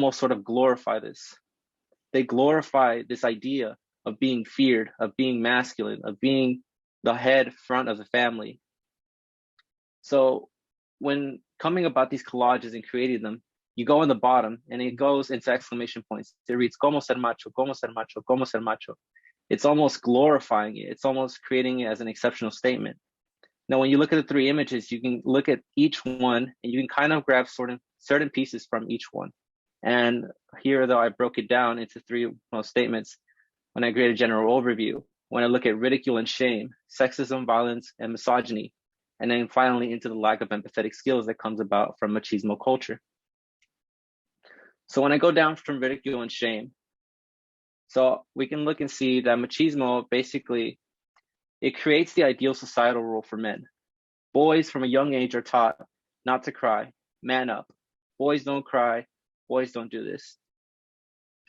almost sort of glorify this. They glorify this idea of being feared, of being masculine, of being the head front of the family. So when coming about these collages and creating them, you go on the bottom and it goes into exclamation points. It reads como ser macho, como ser macho, como ser macho. It's almost glorifying it. It's almost creating it as an exceptional statement. Now, when you look at the three images, you can look at each one and you can kind of grab certain pieces from each one. And here, though, I broke it down into three statements when I created a general overview. When I look at ridicule and shame, sexism, violence, and misogyny, and then finally into the lack of empathetic skills that comes about from machismo culture. So when I go down from ridicule and shame, so we can look and see that machismo basically, it creates the ideal societal role for men. Boys from a young age are taught not to cry, man up. Boys don't cry, boys don't do this.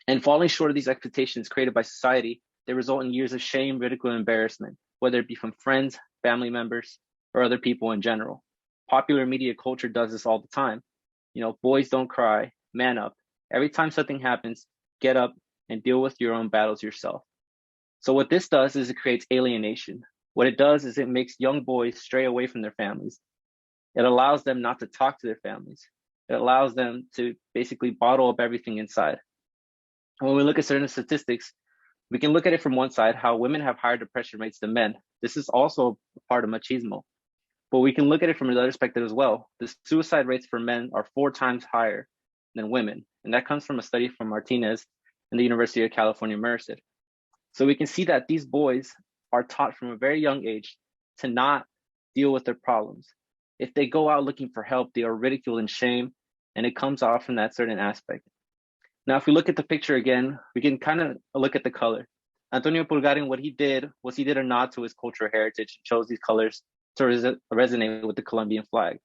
And falling short of these expectations created by society, they result in years of shame, ridicule, and embarrassment, whether it be from friends, family members, or other people in general. Popular media culture does this all the time. You know, boys don't cry, man up. Every time something happens, get up and deal with your own battles yourself. So what this does is it creates alienation. What it does is it makes young boys stray away from their families. It allows them not to talk to their families. It allows them to basically bottle up everything inside. When we look at certain statistics, we can look at it from one side, how women have higher depression rates than men. This is also part of machismo. But we can look at it from another perspective as well. The suicide rates for men are 4 times higher than women. And that comes from a study from Martinez and the University of California, Merced. So we can see that these boys are taught from a very young age to not deal with their problems. If they go out looking for help, they are ridiculed and shamed, and it comes off from that certain aspect. Now, if we look at the picture again, we can kind of look at the color. Antonio Pulgarin, what he did was he did a nod to his cultural heritage and chose these colors to resonate with the Colombian flag.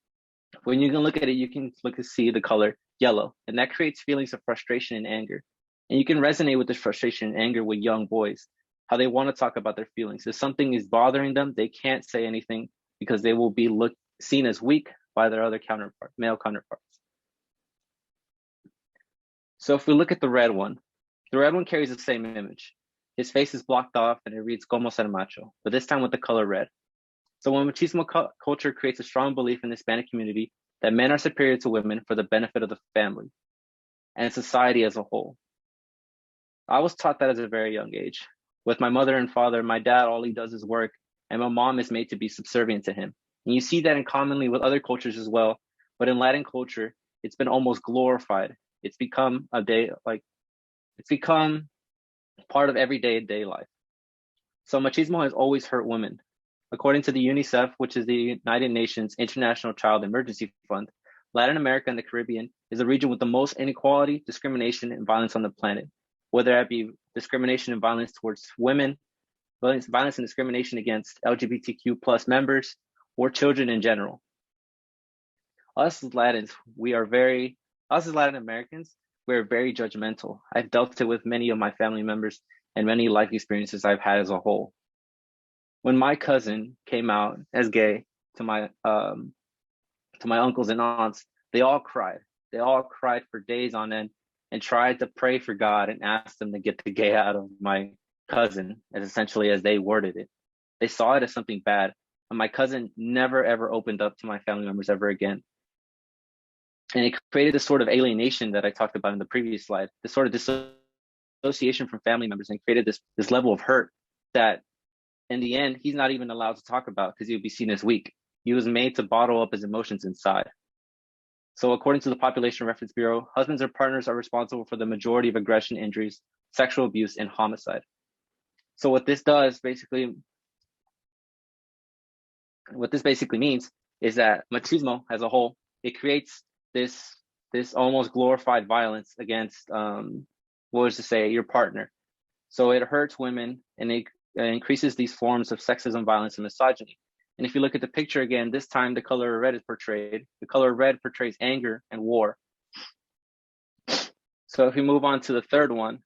When you can look at it, you can look to see the color yellow, and that creates feelings of frustration and anger. And you can resonate with this frustration and anger with young boys, how they want to talk about their feelings. If something is bothering them, they can't say anything because they will be seen as weak by their other male counterparts. So if we look at the red one carries the same image. His face is blocked off and it reads como ser macho, but this time with the color red. So when machismo culture creates a strong belief in the Hispanic community that men are superior to women for the benefit of the family and society as a whole. I was taught that at a very young age. With my mother and father, my dad, all he does is work, and my mom is made to be subservient to him. And you see that in commonly with other cultures as well, but in Latin culture, it's been almost glorified. It's become it's become part of everyday life. So machismo has always hurt women. According to the UNICEF, which is the United Nations International Child Emergency Fund, Latin America and the Caribbean is the region with the most inequality, discrimination, and violence on the planet, whether that be discrimination and violence towards women, violence and discrimination against LGBTQ plus members, or children in general. Us as Latin Americans, we're very judgmental. I've dealt it with many of my family members and many life experiences I've had as a whole. When my cousin came out as gay to my uncles and aunts, they all cried. They all cried for days on end and tried to pray for God and ask them to get the gay out of my cousin, as essentially as they worded it. They saw it as something bad, and my cousin never ever opened up to my family members ever again. And it created this sort of alienation that I talked about in the previous slide, this sort of dissociation from family members, and created this level of hurt that in the end, he's not even allowed to talk about because he would be seen as weak. He was made to bottle up his emotions inside. So according to the Population Reference Bureau, husbands or partners are responsible for the majority of aggression, injuries, sexual abuse, and homicide. So what this basically means is that machismo as a whole, it creates this almost glorified violence against, your partner. So it hurts women and it increases these forms of sexism, violence, and misogyny. And if you look at the picture again, this time the color red is portrayed. The color red portrays anger and war. So if we move on to the third one,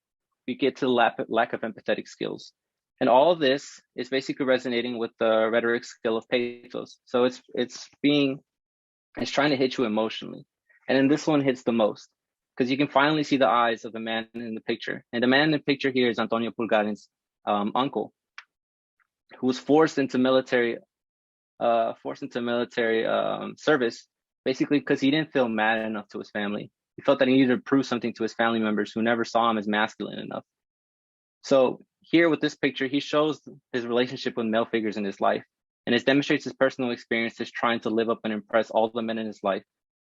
we get to the lack of empathetic skills. And all of this is basically resonating with the rhetoric skill of pathos. So it's trying to hit you emotionally. And then this one hits the most because you can finally see the eyes of the man in the picture. And the man in the picture here is Antonio Pulgarin's uncle, who was forced into military service, basically because he didn't feel mad enough to his family. He felt that he needed to prove something to his family members who never saw him as masculine enough. So here with this picture, he shows his relationship with male figures in his life, and it demonstrates his personal experiences trying to live up and impress all the men in his life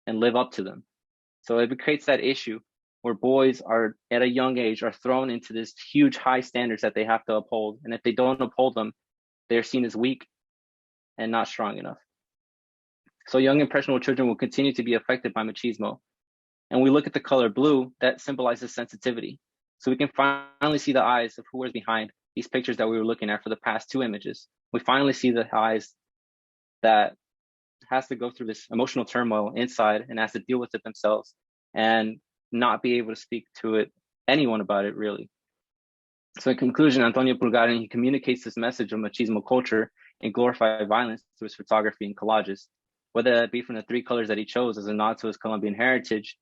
and live up to them. So it creates that issue where boys are at a young age are thrown into this huge high standards that they have to uphold. And if they don't uphold them, they're seen as weak and not strong enough. So young impressionable children will continue to be affected by machismo. And we look at the color blue, that symbolizes sensitivity. So we can finally see the eyes of who is behind these pictures that we were looking at for the past two images. We finally see the eyes that has to go through this emotional turmoil inside and has to deal with it themselves and not be able to speak to anyone about it, really. So in conclusion, Antonio Pulgarin, he communicates this message of machismo culture and glorified violence through his photography and collages, whether that be from the three colors that he chose as a nod to his Colombian heritage,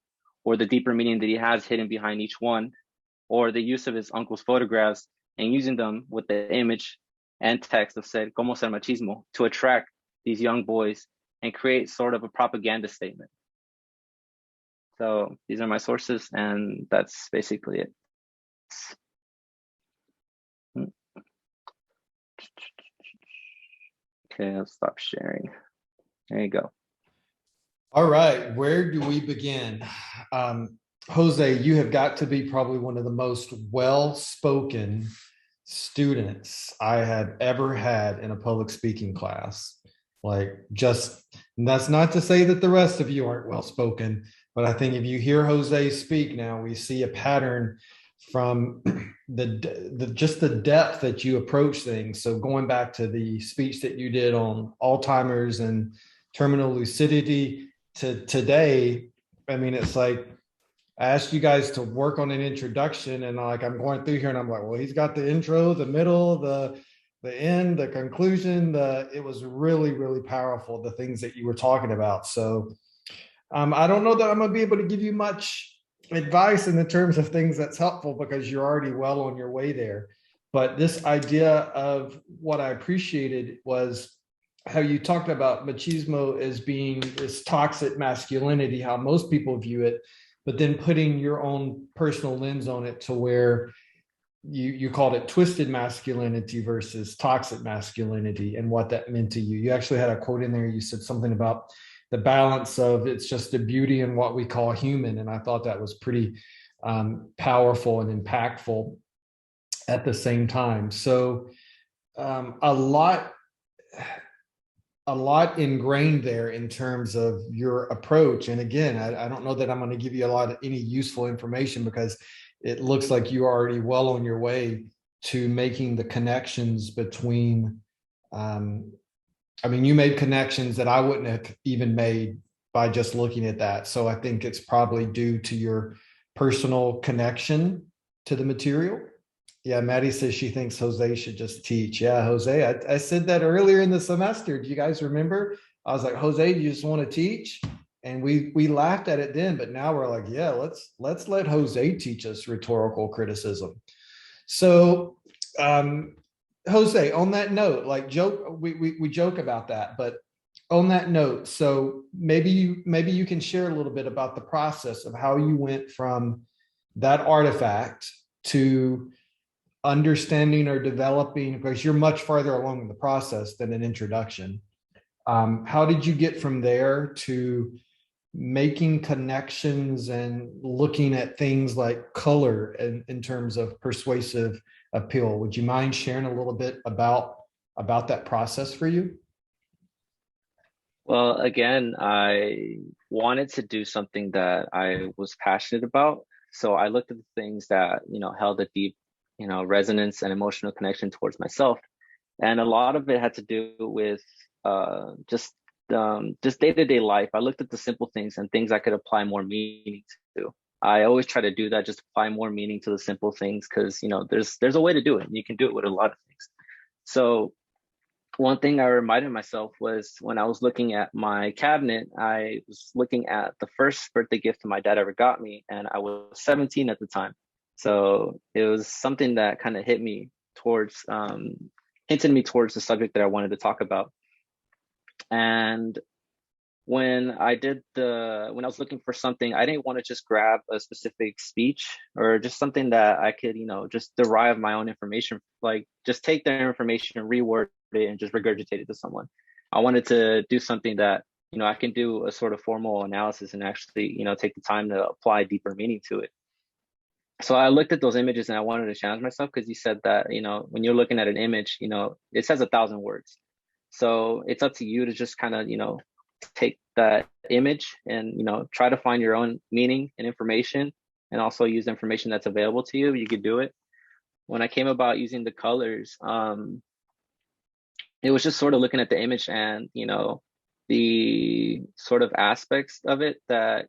or the deeper meaning that he has hidden behind each one, or the use of his uncle's photographs and using them with the image and text of said Como Ser Machismo to attract these young boys and create sort of a propaganda statement. So these are my sources, and that's basically it. Okay, I'll stop sharing. There you go. All right, where do we begin? Jose, you have got to be probably one of the most well-spoken students I have ever had in a public speaking class. Like, just, that's not to say that the rest of you aren't well-spoken, but I think if you hear Jose speak now, we see a pattern from just the depth that you approach things. So going back to the speech that you did on Alzheimer's and terminal lucidity to today, I mean, it's like I asked you guys to work on an introduction, and like I'm going through here and I'm like, well, he's got the intro, the middle, the end, the conclusion. It was really, really powerful, the things that you were talking about. So I don't know that I'm gonna be able to give you much advice in the terms of things that's helpful because you're already well on your way there. But this idea of what I appreciated was how you talked about machismo as being this toxic masculinity, how most people view it, but then putting your own personal lens on it to where you called it twisted masculinity versus toxic masculinity and what that meant to you. You actually had a quote in there. You said something about the balance of it's just a beauty in what we call human. And I thought that was pretty powerful and impactful at the same time. So a lot ingrained there in terms of your approach. And again, I don't know that I'm going to give you any useful information because it looks like you're already well on your way to making the connections between, you made connections that I wouldn't have even made by just looking at that. So I think it's probably due to your personal connection to the material. Yeah, Maddie says she thinks Jose should just teach. Yeah, Jose, I said that earlier in the semester. Do you guys remember? I was like, Jose, do you just want to teach? And we laughed at it then, but now we're like, yeah, let's let Jose teach us rhetorical criticism. So Jose, on that note, like we joke about that, but on that note, so maybe you can share a little bit about the process of how you went from that artifact to understanding or developing, because you're much farther along in the process than an introduction. How did you get from there to making connections and looking at things like color in terms of persuasive appeal? Would you mind sharing a little bit about that process for you? Well, again, I wanted to do something that I was passionate about. So I looked at the things that, held a deep, resonance and emotional connection towards myself. And a lot of it had to do with just day-to-day life. I looked at the simple things and things I could apply more meaning to. I always try to do that, just apply more meaning to the simple things, because there's a way to do it, and you can do it with a lot of things. So one thing I reminded myself was when I was looking at my cabinet, I was looking at the first birthday gift my dad ever got me, and I was 17 at the time. So it was something that kind of hit me towards, hinted me towards the subject that I wanted to talk about. And when I was looking for something, I didn't want to just grab a specific speech or just something that I could, just derive my own information, like just take their information and reword it and just regurgitate it to someone. I wanted to do something that, I can do a sort of formal analysis and actually, take the time to apply deeper meaning to it. So I looked at those images and I wanted to challenge myself because you said that, when you're looking at an image, it says 1,000 words. So it's up to you to just kind of, take that image and try to find your own meaning and information, and also use information that's available to you. You could do it. When I came about using the colors, it was just sort of looking at the image and the sort of aspects of it that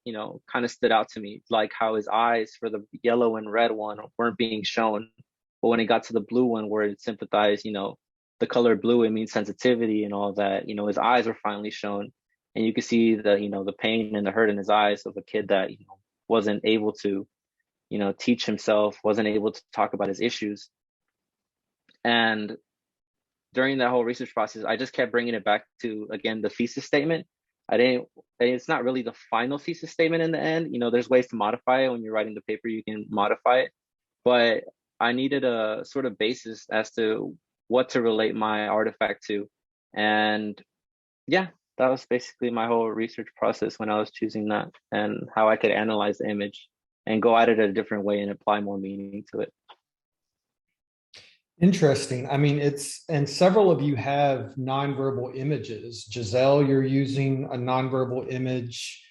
kind of stood out to me, like how his eyes for the yellow and red one weren't being shown, but when it got to the blue one where it sympathized, the color blue, it means sensitivity and all that, his eyes were finally shown. And you could see the pain and the hurt in his eyes of a kid that wasn't able to teach himself, wasn't able to talk about his issues. And during that whole research process, I just kept bringing it back to, again, the thesis statement. It's not really the final thesis statement in the end. There's ways to modify it. When you're writing the paper, you can modify it, but I needed a sort of basis as to what to relate my artifact to. And yeah, that was basically my whole research process when I was choosing that, and how I could analyze the image and go at it a different way and apply more meaning to it. Interesting. I mean, and several of you have nonverbal images. Giselle, you're using a nonverbal image.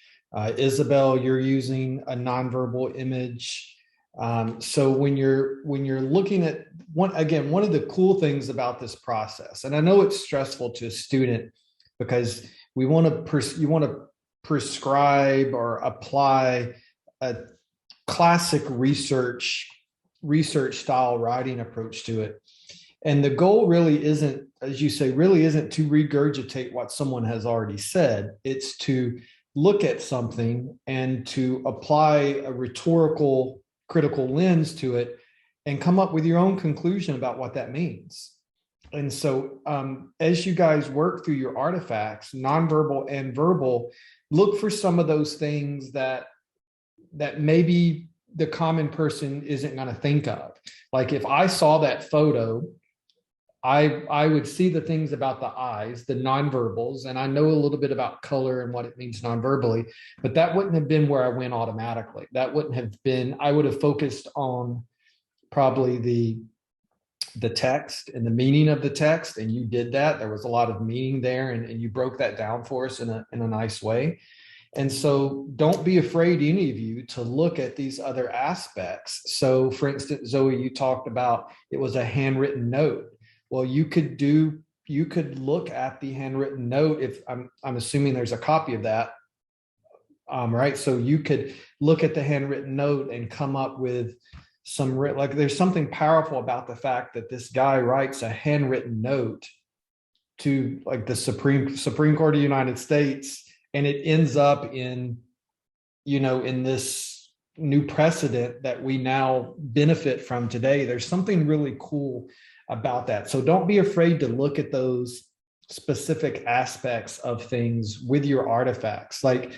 Isabel, you're using a nonverbal image. So when you're looking at one of the cool things about this process, and I know it's stressful to a student because you want to prescribe or apply a classic research style writing approach to it. And the goal really isn't, as you say, to regurgitate what someone has already said. It's to look at something and to apply a rhetorical, critical lens to it and come up with your own conclusion about what that means. And so as you guys work through your artifacts, nonverbal and verbal, look for some of those things that maybe the common person isn't going to think of. Like if I saw that photo, I would see the things about the eyes, the nonverbals, and I know a little bit about color and what it means nonverbally, but that wouldn't have been where I went automatically. That wouldn't have been, I would have focused on probably the text and the meaning of the text, and you did that. There was a lot of meaning there, and you broke that down for us in a nice way. And so don't be afraid, any of you, to look at these other aspects. So for instance, Zoe, you talked about it was a handwritten note. Well, you could look at the handwritten note. If I'm assuming there's a copy of that, right? So you could look at the handwritten note and come up with like there's something powerful about the fact that this guy writes a handwritten note to like the Supreme Court of the United States, and it ends up in this new precedent that we now benefit from today. There's something really cool about that. So don't be afraid to look at those specific aspects of things with your artifacts. Like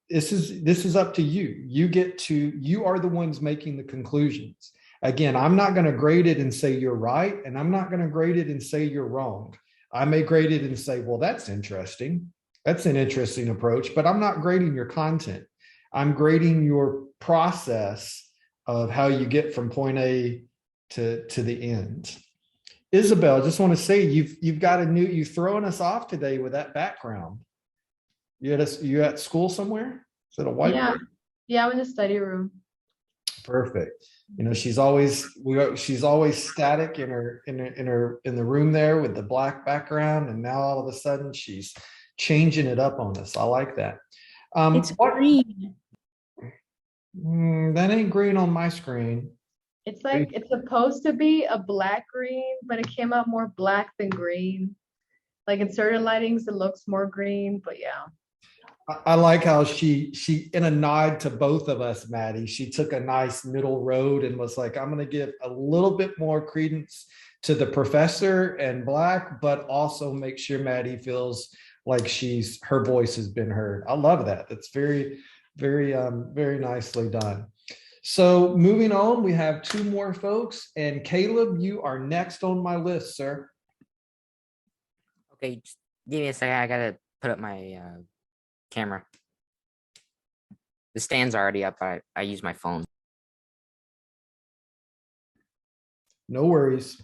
this is up to you. You are the ones making the conclusions. Again, I'm not going to grade it and say you're right, and I'm not going to grade it and say you're wrong. I may grade it and say, well, that's interesting. That's an interesting approach, but I'm not grading your content. I'm grading your process of how you get from point A to the end. Isabel, I just want to say you've thrown us off today with that background. You at school somewhere? Is it a whiteboard? Yeah, I'm in the study room. Perfect. She's always static in the room there with the black background, and now all of a sudden she's changing it up on us. I like that. It's green. That ain't green on my screen. It's like it's supposed to be a black green, but it came out more black than green. Like in certain lightings, it looks more green, but yeah. I like how she in a nod to both of us, Maddie, she took a nice middle road and was like, I'm going to give a little bit more credence to the professor and black, but also make sure Maddie feels like her voice has been heard. I love that. That's very, very nicely done. So moving on, we have two more folks, and Caleb, you are next on my list, sir. Okay, just give me a second. I gotta put up my camera. The stand's already up. I use my phone. No worries.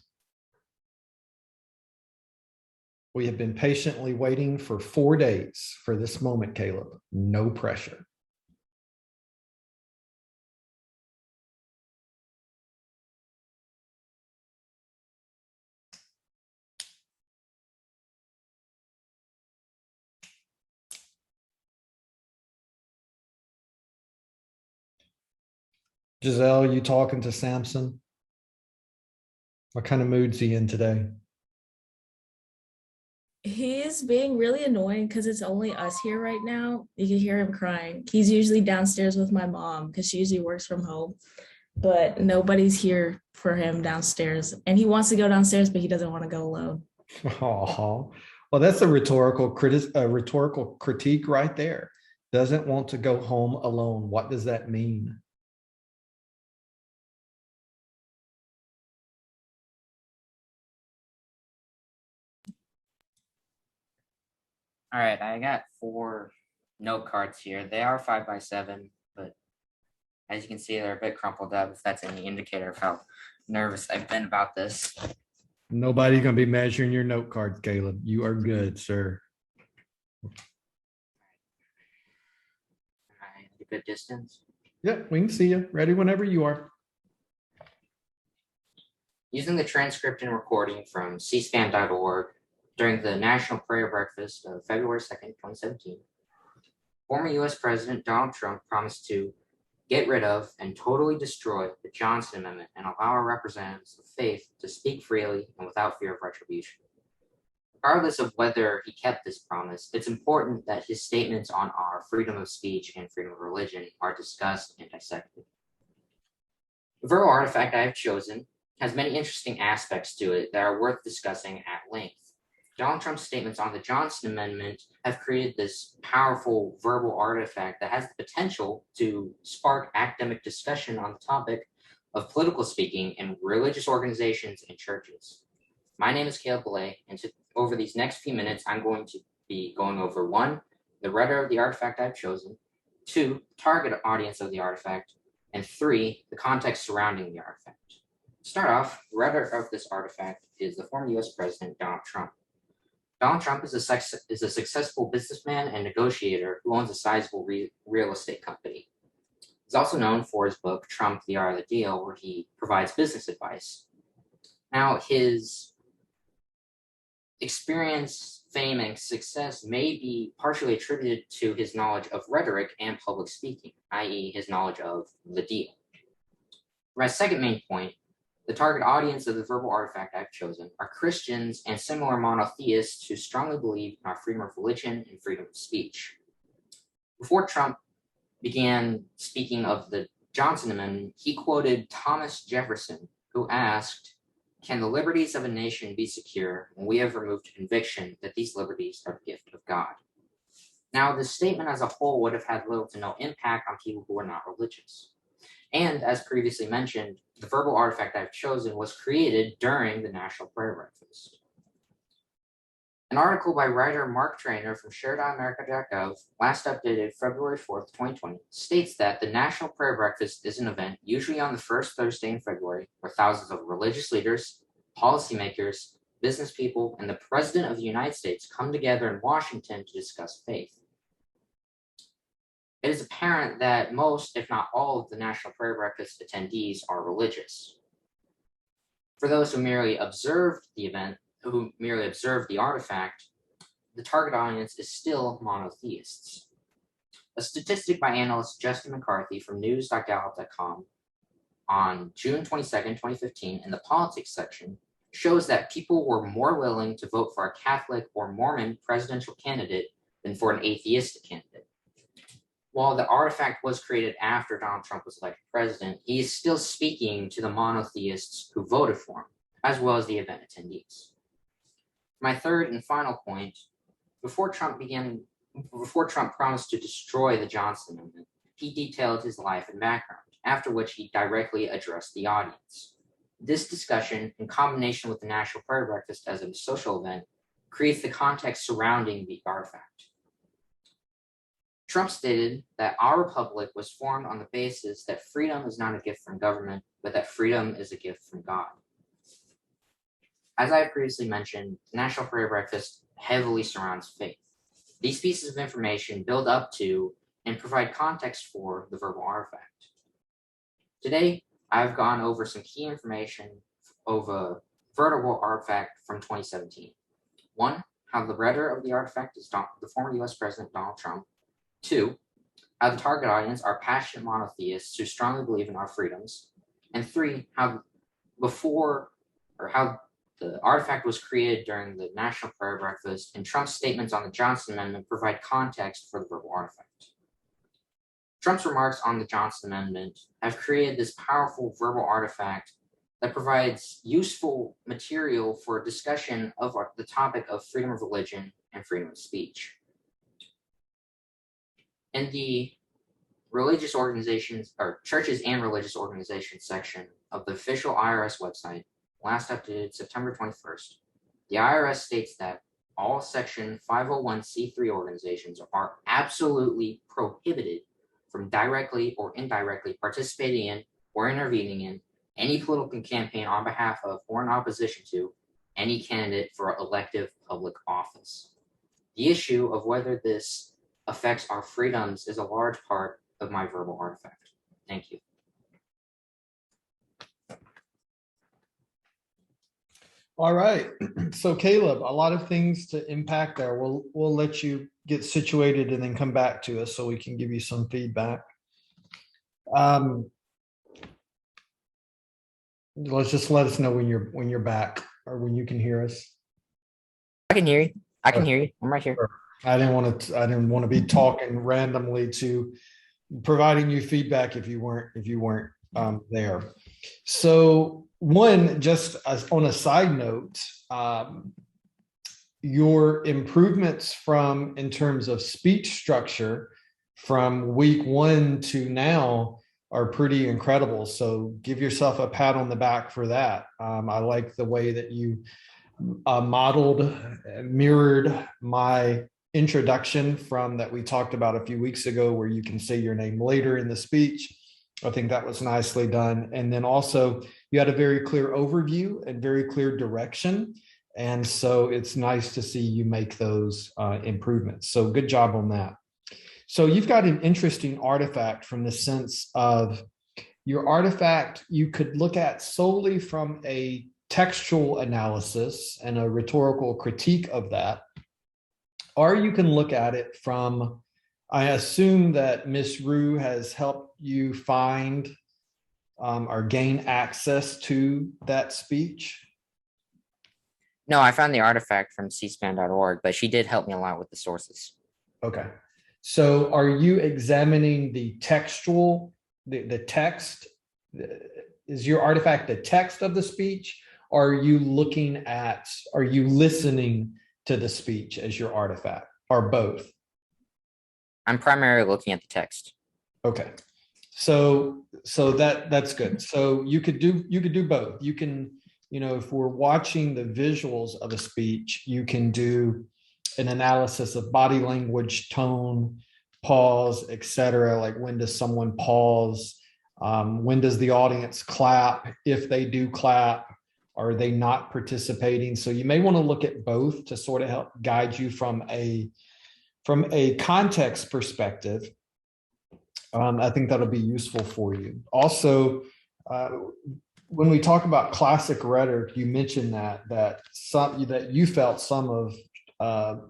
We have been patiently waiting for 4 days for this moment, Caleb. No pressure. Giselle, you talking to Samson? What kind of mood's he in today? He's being really annoying because it's only us here right now. You can hear him crying. He's usually downstairs with my mom because she usually works from home, but nobody's here for him downstairs. And he wants to go downstairs, but he doesn't want to go alone. Oh, well, that's a rhetorical critique right there. Doesn't want to go home alone. What does that mean? All right, I got 4 note cards here. They are 5x7, but as you can see, they're a bit crumpled up. If that's any indicator of how nervous I've been about this. Nobody's going to be measuring your note cards, Caleb. You are good, sir. A good distance. Yep, we can see you. Ready whenever you are. Using the transcript and recording from cspan.org during the National Prayer Breakfast of February 2nd, 2017, former U.S. President Donald Trump promised to get rid of and totally destroy the Johnson Amendment and allow our representatives of faith to speak freely and without fear of retribution. Regardless of whether he kept this promise, it's important that his statements on our freedom of speech and freedom of religion are discussed and dissected. The verbal artifact I have chosen has many interesting aspects to it that are worth discussing at length. Donald Trump's statements on the Johnson Amendment have created this powerful verbal artifact that has the potential to spark academic discussion on the topic of political speaking in religious organizations and churches. My name is Caleb Belay, and over these next few minutes, I'm going to be going over 1, the writer of the artifact I've chosen, 2, target audience of the artifact, and 3, the context surrounding the artifact. To start off, the writer of this artifact is the former U.S. President Donald Trump. Donald Trump is a successful businessman and negotiator who owns a sizable real estate company. He's also known for his book, Trump, the Art of the Deal, where he provides business advice. Now, his experience, fame, and success may be partially attributed to his knowledge of rhetoric and public speaking, i.e. his knowledge of the deal. For my second main point, the target audience of the verbal artifact I've chosen are Christians and similar monotheists who strongly believe in our freedom of religion and freedom of speech. Before Trump began speaking of the Johnson Amendment, he quoted Thomas Jefferson, who asked, "Can the liberties of a nation be secure when we have removed conviction that these liberties are the gift of God?" Now, this statement as a whole would have had little to no impact on people who are not religious. And as previously mentioned, the verbal artifact I've chosen was created during the National Prayer Breakfast. An article by writer Mark Trainer from share.america.gov, last updated February 4th, 2020, states that the National Prayer Breakfast is an event usually on the first Thursday in February where thousands of religious leaders, policymakers, business people, and the President of the United States come together in Washington to discuss faith. It is apparent that most, if not all, of the National Prayer Breakfast attendees are religious. For those who merely observed the event, who merely observed the artifact, the target audience is still monotheists. A statistic by analyst Justin McCarthy from news.gallup.com on June 22nd, 2015, in the politics section shows that people were more willing to vote for a Catholic or Mormon presidential candidate than for an atheistic candidate. While the artifact was created after Donald Trump was elected president, he is still speaking to the monotheists who voted for him, as well as the event attendees. My third and final point, before Trump promised to destroy the Johnson Amendment, he detailed his life and background, after which he directly addressed the audience. This discussion, in combination with the National Prayer Breakfast as a social event, creates the context surrounding the artifact. Trump stated that our republic was formed on the basis that freedom is not a gift from government, but that freedom is a gift from God. As I have previously mentioned, the National Prayer Breakfast heavily surrounds faith. These pieces of information build up to and provide context for the verbal artifact. Today, I've gone over some key information of a verbal artifact from 2017. 1, how the writer of the artifact is the former US President Donald Trump. 2, how the target audience are passionate monotheists who strongly believe in our freedoms. And 3, how the artifact was created during the National Prayer Breakfast, and Trump's statements on the Johnson Amendment provide context for the verbal artifact. Trump's remarks on the Johnson Amendment have created this powerful verbal artifact that provides useful material for discussion of the topic of freedom of religion and freedom of speech. In the religious organizations or churches and religious organizations section of the official IRS website, last updated September 21st, the IRS states that all Section 501c3 organizations are absolutely prohibited from directly or indirectly participating in or intervening in any political campaign on behalf of or in opposition to any candidate for elective public office. The issue of whether this affects our freedoms is a large part of my verbal artifact. Thank you. All right. So Caleb, a lot of things to impact there. We'll let you get situated and then come back to us so we can give you some feedback. Let's just let us know when you're back or when you can hear us. I can hear you. I'm right here. I didn't want to be talking randomly to providing you feedback if you weren't there. So one, just as on a side note, your improvements in terms of speech structure from week 1 to now are pretty incredible. So give yourself a pat on the back for that. I like the way that you mirrored my introduction from that we talked about a few weeks ago, where you can say your name later in the speech. I think that was nicely done. And then also you had a very clear overview and very clear direction. And so it's nice to see you make those improvements. So good job on that. So you've got an interesting artifact from the sense of your artifact you could look at solely from a textual analysis and a rhetorical critique of that, or you can look at it from, I assume that Ms. Rue has helped you find or gain access to that speech. No, I found the artifact from cspan.org, but she did help me a lot with the sources. Okay. So are you examining the textual, the text? Is your artifact the text of the speech? Or are you listening to the speech as your artifact, or both? I'm primarily looking at the text. Okay. So that's good. So you could do both. You can, if we're watching the visuals of a speech, you can do an analysis of body language, tone, pause, etc. Like, when does someone pause? When does the audience clap? If they do clap, are they not participating? So you may want to look at both to sort of help guide you from a context perspective. I think that'll be useful for you. Also, when we talk about classic rhetoric, you mentioned that you felt some of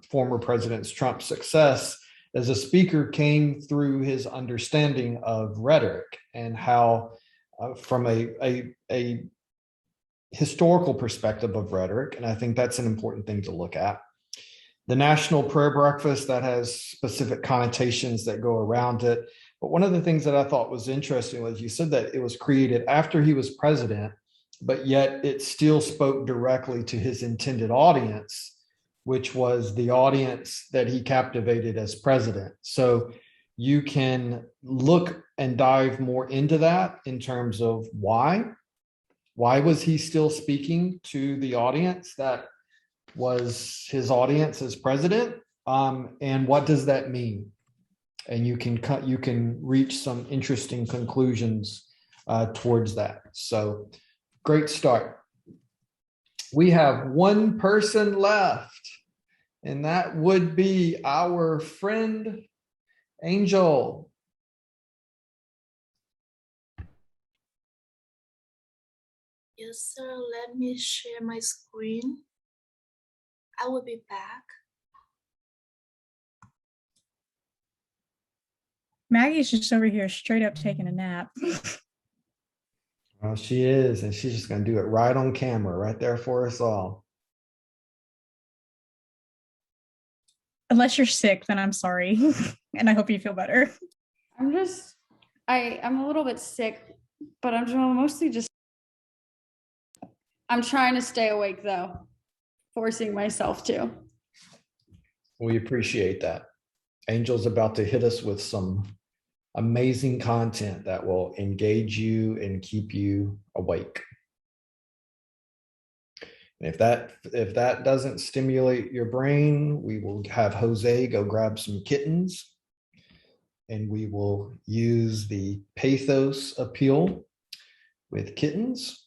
former President Trump's success as a speaker came through his understanding of rhetoric and how from a historical perspective of rhetoric, and I think that's an important thing to look at. The National Prayer Breakfast, that has specific connotations that go around it. But one of the things that I thought was interesting was you said that it was created after he was president, but yet it still spoke directly to his intended audience, which was the audience that he captivated as president. So you can look and dive more into that in terms of why. Why was he still speaking to the audience that was his audience as president? And what does that mean? And you can reach some interesting conclusions towards that. So great start. We have one person left, and that would be our friend Angel. Yes, sir. Let me share my screen. I will be back. Maggie's just over here straight up taking a nap. Well, she is, and she's just going to do it right on camera, right there for us all. Unless you're sick, then I'm sorry. And I hope you feel better. I'm a little bit sick, but I'm mostly just, I'm trying to stay awake though, forcing myself to. We appreciate that. Angel's about to hit us with some amazing content that will engage you and keep you awake. And if that doesn't stimulate your brain, we will have Jose go grab some kittens, and we will use the pathos appeal with kittens.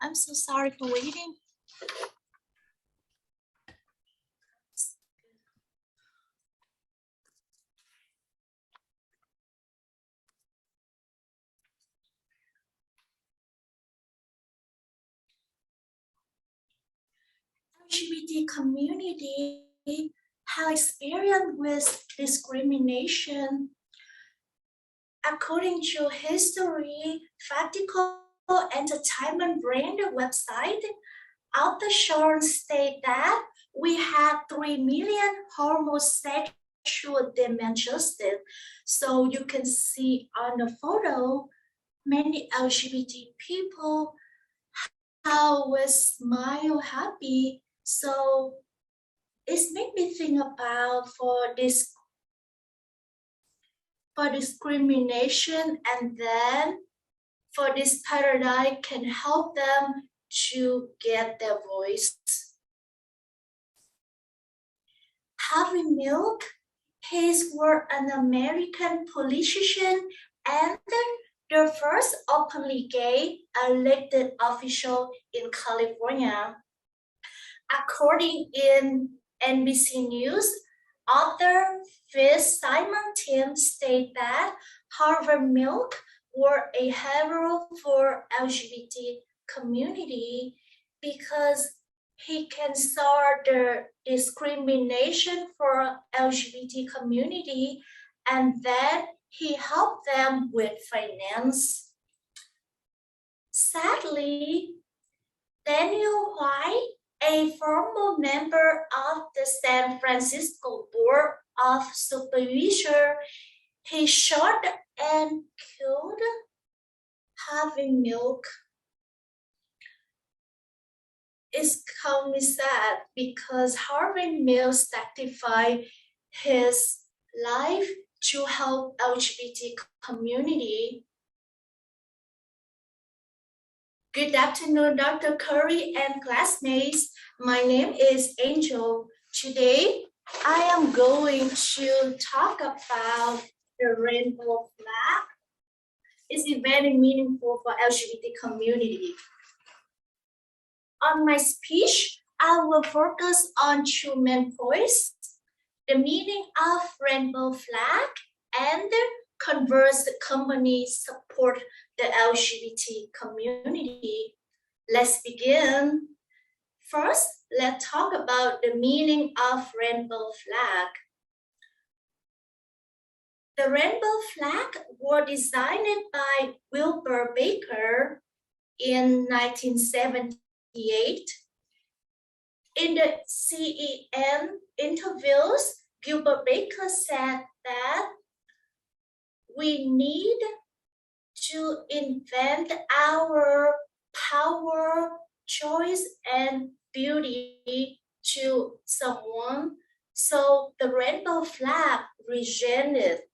I'm so sorry for waiting. LGBT community have experience with discrimination. According to History Factical Entertainment brand website, author Sharon state that we had 3 million homosexual demonstrators. So you can see on the photo, many LGBT people how we smile happy. So it made me think about for discrimination, and then for this paradigm can help them to get their voice. Harvey Milk, he was an American politician and the first openly gay elected official in California. According in NBC News, author Fitzsimon Tim stated that Harvey Milk were a hero for LGBT community because he can start the discrimination for LGBT community, and then he helped them with finance. Sadly, Daniel White, a former member of the San Francisco Board of Supervisors, he shot and killed Harvey Milk. It's called me sad because Harvey Milk sacrificed his life to help LGBT community. Good afternoon, Dr. Curry and classmates. My name is Angel. Today, I am going to talk about the rainbow flag. It's very meaningful for LGBT community. On my speech, I will focus on two main points: the meaning of rainbow flag and Converse company support the LGBT community. Let's begin. First, let's talk about the meaning of rainbow flag. The rainbow flag was designed by Wilbur Baker in 1978. In the CEN interviews, Gilbert Baker said that we need to invent our power, choice, and beauty to someone. So the rainbow flag regenerated.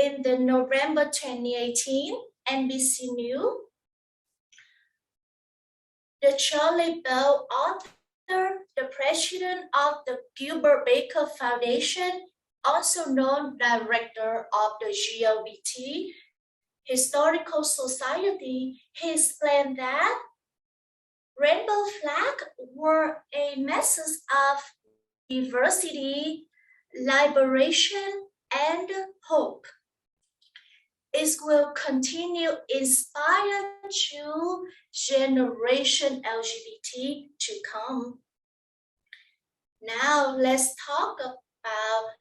In the November 2018 NBC News, the Charlie Bell author, the president of the Gilbert Baker Foundation, also known director of the GLBT Historical Society, he explained that rainbow flag were a message of diversity, liberation, and hope. It will continue inspire to generation LGBT to come. Now let's talk about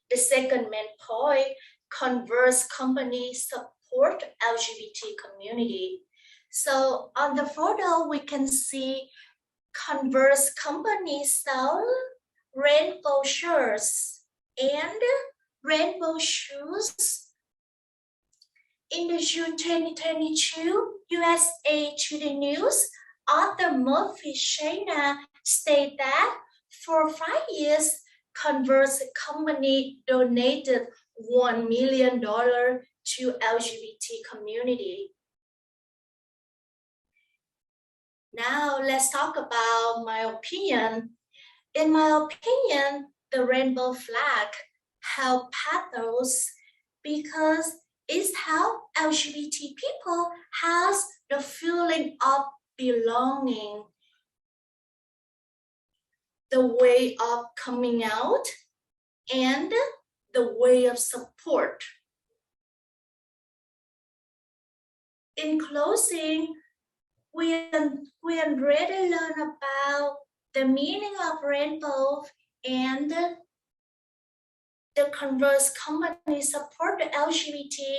the second main point: Converse company support LGBT community. So on the photo, we can see Converse company sell rainbow shirts and rainbow shoes. In the June 2022 USA Today News, author Murphy Shana stated that for 5 years, Converse company donated $1 million to LGBT community. Now let's talk about my opinion. In my opinion, the rainbow flag help pathos because it helps LGBT people has the feeling of belonging, the way of coming out, and the way of support. In closing, we already learned about the meaning of rainbow and the Converse company support the LGBT.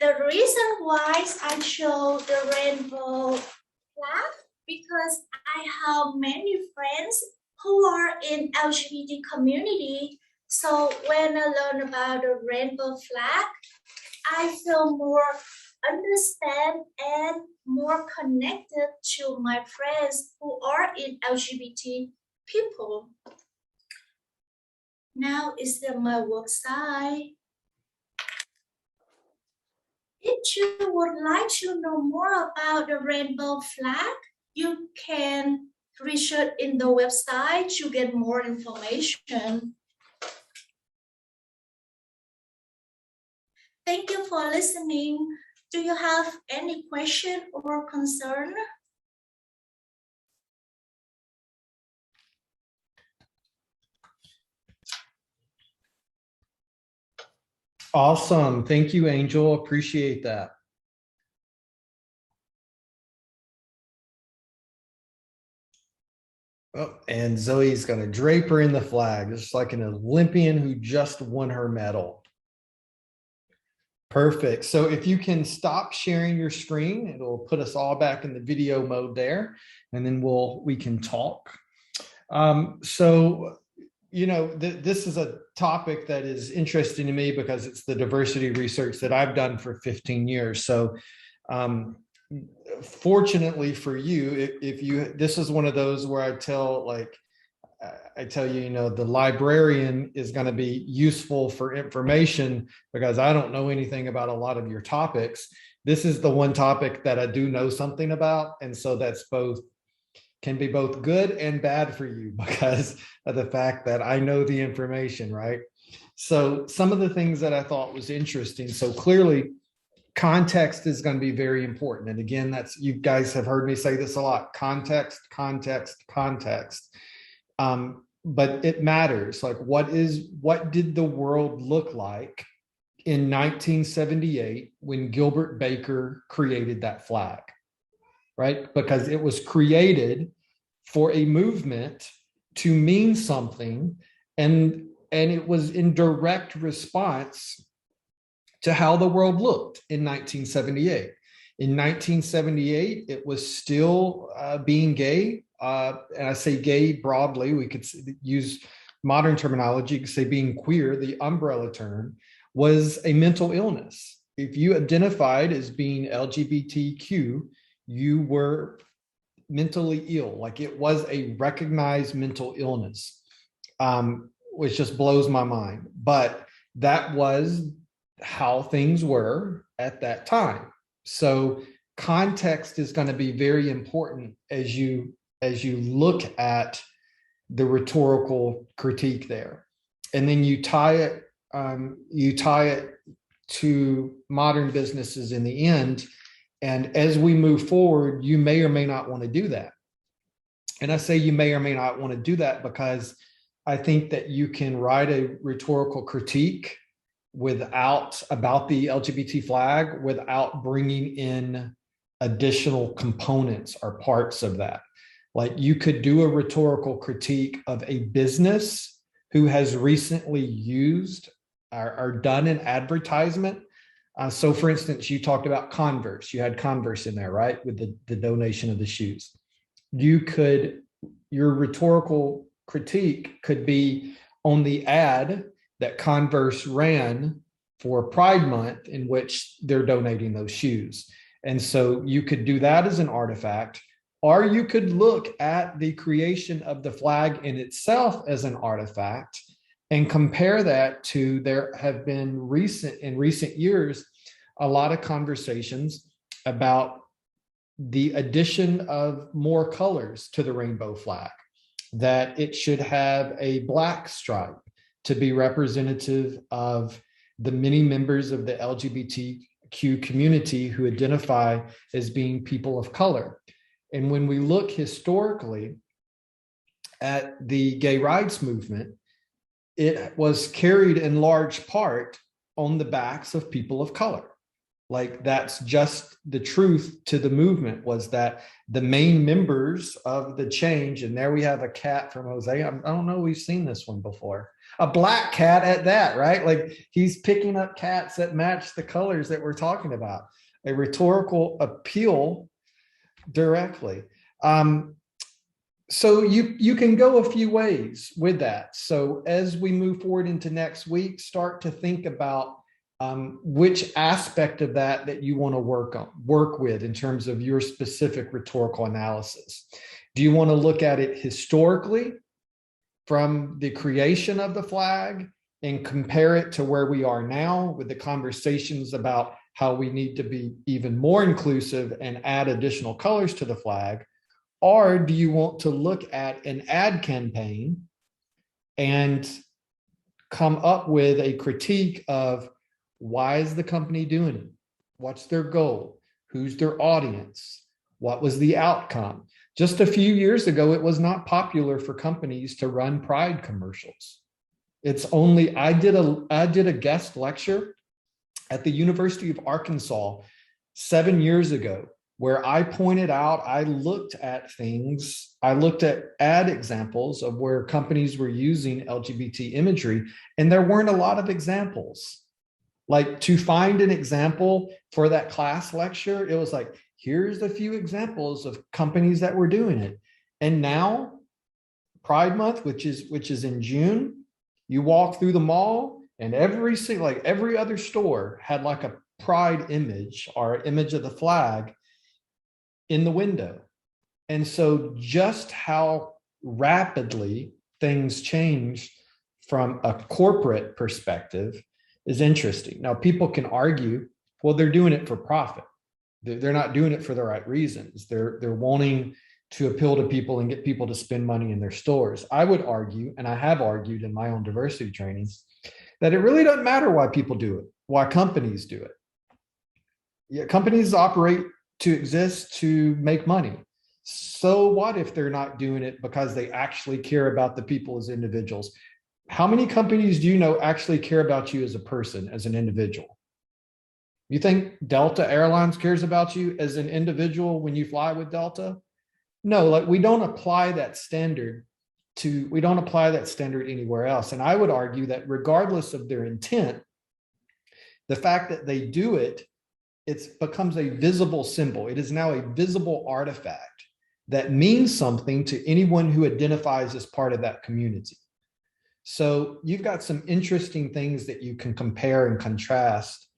The reason why I chose the rainbow flag because I have many friends who are in LGBT community. So when I learn about the rainbow flag, I feel more understand and more connected to my friends who are in LGBT people. Now is my work site. If you would like to know more about the rainbow flag, you can research in the website to get more information. Thank you for listening. Do you have any question or concern? Awesome. Thank you, Angel. Appreciate that. Oh, and Zoe's going to drape her in the flag, just like an Olympian who just won her medal. Perfect. So if you can stop sharing your screen, it'll put us all back in the video mode there, and then we can talk. So, this is a topic that is interesting to me because it's the diversity research that I've done for 15 years. So, fortunately for you, this is one of those where I tell you, the librarian is going to be useful for information because I don't know anything about a lot of your topics. This is the one topic that I do know something about. And so can be both good and bad for you because of the fact that I know the information, right? So some of the things that I thought was interesting. So clearly context is going to be very important. And again, you guys have heard me say this a lot, context. But it matters. Like what did the world look like in 1978 when Gilbert Baker created that flag, right? Because it was created for a movement to mean something, and it was in direct response to how the world looked in 1978. In 1978, it was still being gay. And I say gay broadly, we could use modern terminology, you could say being queer, the umbrella term, was a mental illness. If you identified as being LGBTQ, you were mentally ill, like it was a recognized mental illness, which just blows my mind. But that was how things were at that time. So context is going to be very important as you look at the rhetorical critique there, and then you tie it to modern businesses in the end. And as we move forward, you may or may not want to do that. And I say you may or may not want to do that because I think that you can write a rhetorical critique about the LGBT flag without bringing in additional components or parts of that. Like you could do a rhetorical critique of a business who has recently used or done an advertisement. So for instance, you talked about Converse. You had Converse in there, right? With the donation of the shoes. Your rhetorical critique could be on the ad that Converse ran for Pride Month in which they're donating those shoes. And so you could do that as an artifact, or you could look at the creation of the flag in itself as an artifact and compare that to, there have been in recent years, a lot of conversations about the addition of more colors to the rainbow flag, that it should have a black stripe to be representative of the many members of the LGBTQ community who identify as being people of color. And when we look historically at the gay rights movement, it was carried in large part on the backs of people of color. Like that's just the truth to the movement, was that the main members of the change, and there we have a cat from Jose. I don't know, we've seen this one before. A black cat at that, right? Like he's picking up cats that match the colors that we're talking about. A rhetorical appeal directly. So you can go a few ways with that. So as we move forward into next week, start to think about which aspect of that you want to work with in terms of your specific rhetorical analysis. Do you want to look at it historically from the creation of the flag and compare it to where we are now with the conversations about how we need to be even more inclusive and add additional colors to the flag? Or do you want to look at an ad campaign and come up with a critique of why is the company doing it? What's their goal? Who's their audience? What was the outcome? Just a few years ago, it was not popular for companies to run Pride commercials. It's only, I did a guest lecture at the University of Arkansas 7 years ago, where I pointed out, I looked at ad examples of where companies were using LGBT imagery, and there weren't a lot of examples. Like to find an example for that class lecture, it was like, here's a few examples of companies that were doing it. And now Pride Month, which is in June, you walk through the mall and every other store had like a pride image or image of the flag in the window. And so just how rapidly things change from a corporate perspective is interesting. Now, people can argue, well, they're doing it for profit. They're not doing it for the right reasons. They're wanting to appeal to people and get people to spend money in their stores. I would argue, and I have argued in my own diversity trainings, that it really doesn't matter why people do it, why companies do it. Yeah, companies operate to exist to make money. So what if they're not doing it because they actually care about the people as individuals? How many companies do you know actually care about you as a person, as an individual? You think Delta Airlines cares about you as an individual when you fly with Delta? No, like we don't apply that standard anywhere else. And I would argue that regardless of their intent, the fact that they do it, it becomes a visible symbol. It is now a visible artifact that means something to anyone who identifies as part of that community. So you've got some interesting things that you can compare and contrast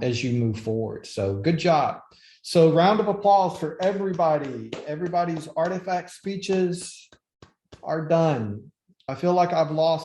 as you move forward. So good job. So round of applause for everybody. Everybody's artifact speeches are done. I feel like I've lost